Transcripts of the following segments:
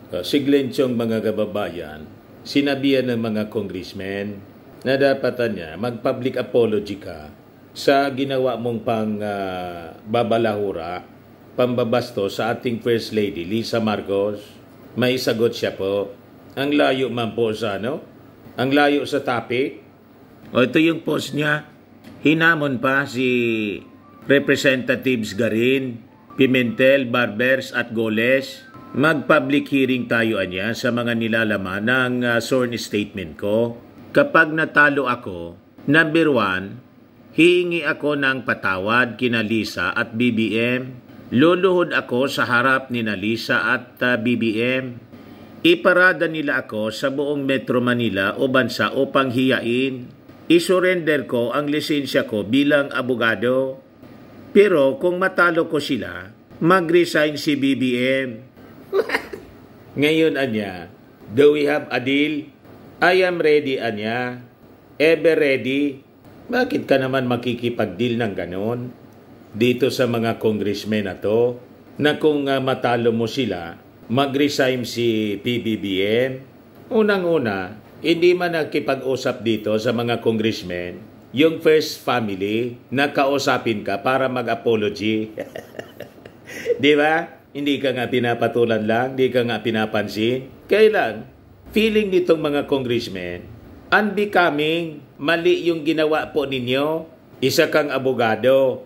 Siglensyong mga kababayan, sinabihan ng mga congressmen na dapat niya mag-public apology ka sa ginawa mong babalahura, pambabasto sa ating First Lady, Lisa Marcos. May sagot siya po. Ang layo man po sa Ang layo sa topic. Ito yung post niya. Hinamon pa si Representatives Garin, Pimentel, Barbers at Goles. Mag-public hearing tayo anya sa mga nilalaman ng sworn statement ko. Kapag natalo ako, number 1, hihingi ako ng patawad kina Lisa at BBM. Luluhod ako sa harap ni Lisa at BBM. Iparada nila ako sa buong Metro Manila o bansa upang hiyain. Isurrender ko ang lisensya ko bilang abogado. Pero kung matalo ko sila, mag-resign si BBM. Ngayon, anya, do we have a deal? I am ready, anya. Ever ready? Bakit ka naman makikipag-deal ng ganon? Dito sa mga congressmen na to, na kung matalo mo sila, mag-resign si PBBM. Unang-una, hindi man nakipag-usap dito sa mga congressmen, yung first family, na kausapin ka para mag-apology. Di ba? Hindi ka nga pinapatulan lang, hindi ka nga pinapansin. Kailan? Feeling nitong mga congressmen, unbecoming, mali yung ginawa po ninyo. Isa kang abogado,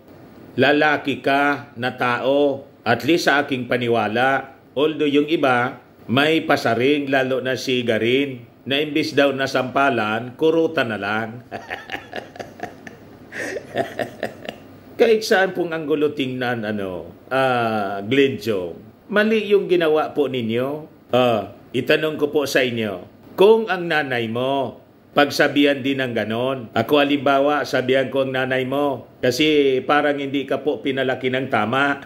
lalaki ka na tao, at least sa aking paniwala. Although yung iba, may pasaring, lalo na si Garin, na imbis daw na sampalan, kurutan na lang. Kahit saan pong anggulo tingnan, Glenjo, mali yung ginawa po ninyo. Itanong ko po sa inyo, kung ang nanay mo, pagsabihan din ng ganon, ako halimbawa, sabihan ko ang nanay mo, kasi parang hindi ka po pinalaki ng tama.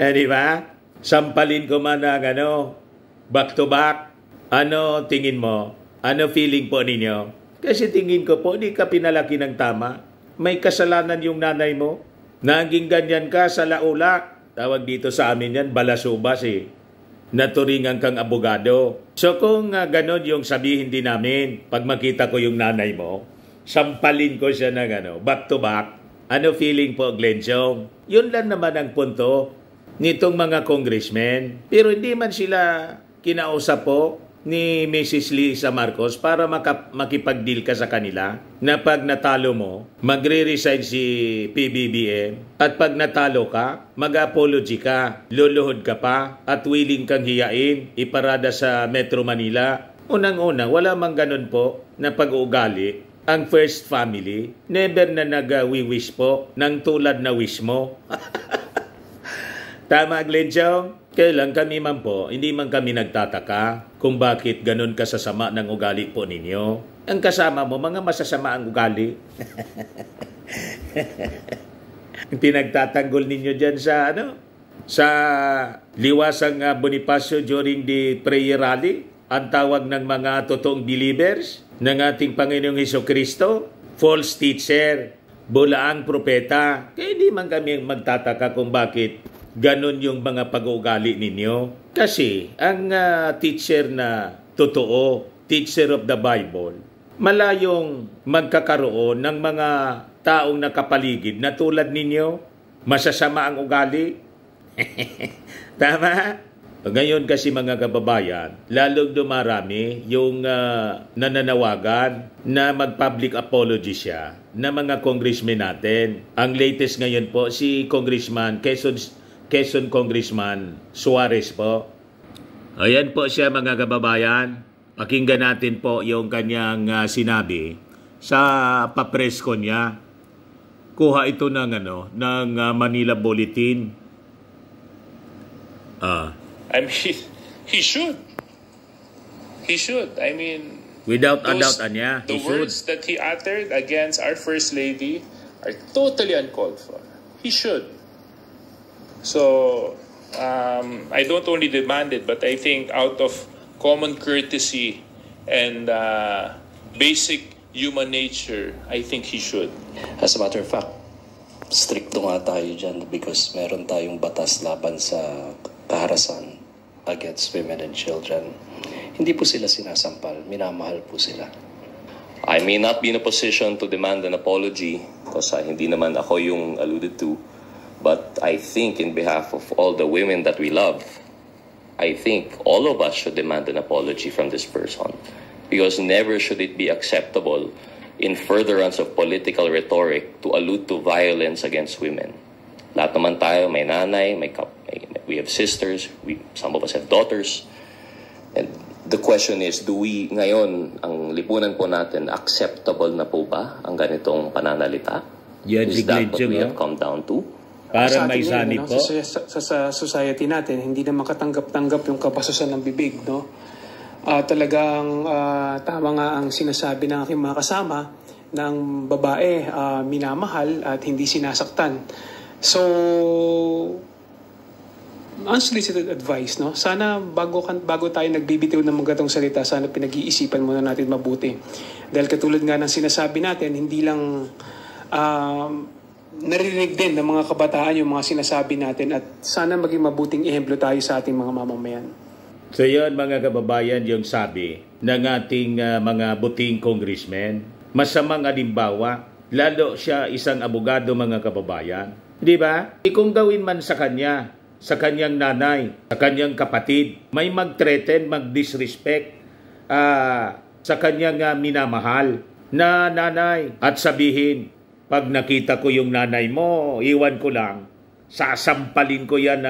Di ba? Sampalin ko man ng back to back. Ano tingin mo? Ano feeling po ninyo? Kasi tingin ko po, hindi ka pinalaki ng tama. May kasalanan yung nanay mo. Naging ganyan ka sa laula. Tawag dito sa amin yan, balasubas Naturingan kang abogado. So kung ganon yung sabihin din namin, pag makita ko yung nanay mo, sampalin ko siya ng back to back. Ano feeling po, Glenjong? Yun lang naman ang punto nitong mga congressmen. Pero hindi man sila kinausap po ni Mrs. Lisa Marcos para makipag-deal ka sa kanila na pag natalo mo, magre-resign si PBBM at pag natalo ka, mag-apology ka, luluhod ka pa at willing kang hiyain, iparada sa Metro Manila. Unang-una, wala mang ganun po na pag-uugali ang first family. Never na nag-wish po ng tulad na wish mo. Tama, Glenjong? Kailan kami man po, hindi man kami nagtataka kung bakit ganun kasasama ng ugali po ninyo. Ang kasama mo, mga masasama ang ugali. Pinagtatanggol ninyo dyan sa sa liwasang Bonifacio during the prayer rally, ang tawag ng mga totoong believers ng ating Panginoong Hesukristo, false teacher, bulaang propeta. Kaya hindi man kami magtataka kung bakit ganon yung mga pag-uugali ninyo. Kasi ang teacher na totoo, teacher of the Bible, malayong magkakaroon ng mga taong nakapaligid na tulad ninyo, masasama ang ugali. Tama? Ngayon kasi mga kababayan, lalong dumarami yung nananawagan na mag-public apology siya na mga congressmen natin. Ang latest ngayon po, si Congressman Quezon Congressman Suarez po. Ayan po siya mga kababayan. Pakinggan natin po yung kanyang sinabi sa papresko niya. Kuha ito ng Manila Bulletin. I mean, he should. He should. I mean, without a doubt, Anya, the words that he uttered against our First Lady are totally uncalled for. He should. So, I don't only demand it, but I think out of common courtesy and basic human nature, I think he should. As a matter of fact, stricto nga tayo dyan because meron tayong batas laban sa kaharasan against women and children. Hindi po sila sinasampal, minamahal po sila. I may not be in a position to demand an apology because hindi naman ako yung alluded to. But I think in behalf of all the women that we love, I think all of us should demand an apology from this person. Because never should it be acceptable in furtherance of political rhetoric to allude to violence against women. Lahat naman tayo, may nanay, we have sisters, some of us have daughters. And the question is, do we ngayon, ang lipunan po natin, acceptable na po ba ang ganitong pananalita? Yan, is that what we have come down to? Para may sanib po. Sa society natin, hindi na makatanggap-tanggap yung kapasusan ng bibig, no? Talagang tama nga ang sinasabi ng aking mga kasama ng babae, minamahal at hindi sinasaktan. So, unsolicited advice, no? Sana bago tayo nagbibitiw ng mga gatong salita, sana pinag-iisipan muna natin mabuti. Dahil katulad nga ng sinasabi natin, hindi lang narinig din ng mga kabataan yung mga sinasabi natin at sana maging mabuting ehemplo tayo sa ating mga mamamayan. So yun mga kababayan, yung sabi ng ating mga buting congressman, masamang alimbawa, lalo siya isang abogado mga kababayan. Di ba? Kung gawin man sa kanya, sa kanyang nanay, sa kanyang kapatid, may mag-threaten, mag-disrespect sa kanyang minamahal na nanay at sabihin, pag nakita ko yung nanay mo, iwan ko lang, sasampalin ko yan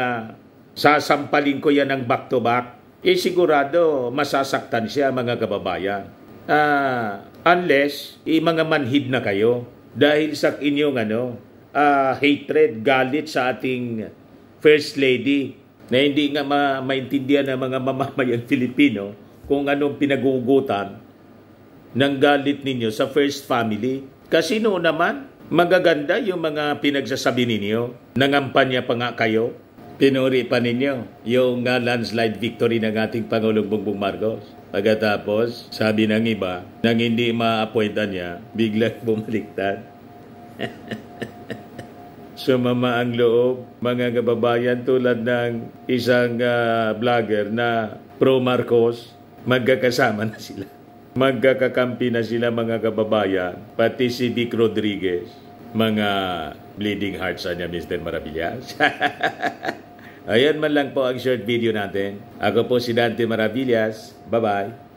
ng back to back. Sigurado masasaktan siya mga kababayan. Unless mga manhid na kayo dahil sa inyong hatred, galit sa ating First Lady na hindi nga maintindihan ng mga mamamayang Filipino kung anong pinagugutan ng galit ninyo sa First Family. Kasi noon naman, magaganda yung mga pinagsasabi ninyo. Nangampanya pa nga kayo. Pinuri pa ninyo yung landslide victory ng ating Pangulong Bongbong Marcos. Pagkatapos, sabi ng iba, nang hindi ma-appointan niya, biglang bumaliktad. Sumama ang loob, mga kababayan, tulad ng isang vlogger na pro-Marcos, magkakasama na sila. Magkakakampi na sila mga kababayan, pati si Vic Rodriguez. Mga bleeding hearts niya, Mr. Maravillas. Ayan man lang po ang short video natin. Ako po si Dante Maravillas. Bye-bye.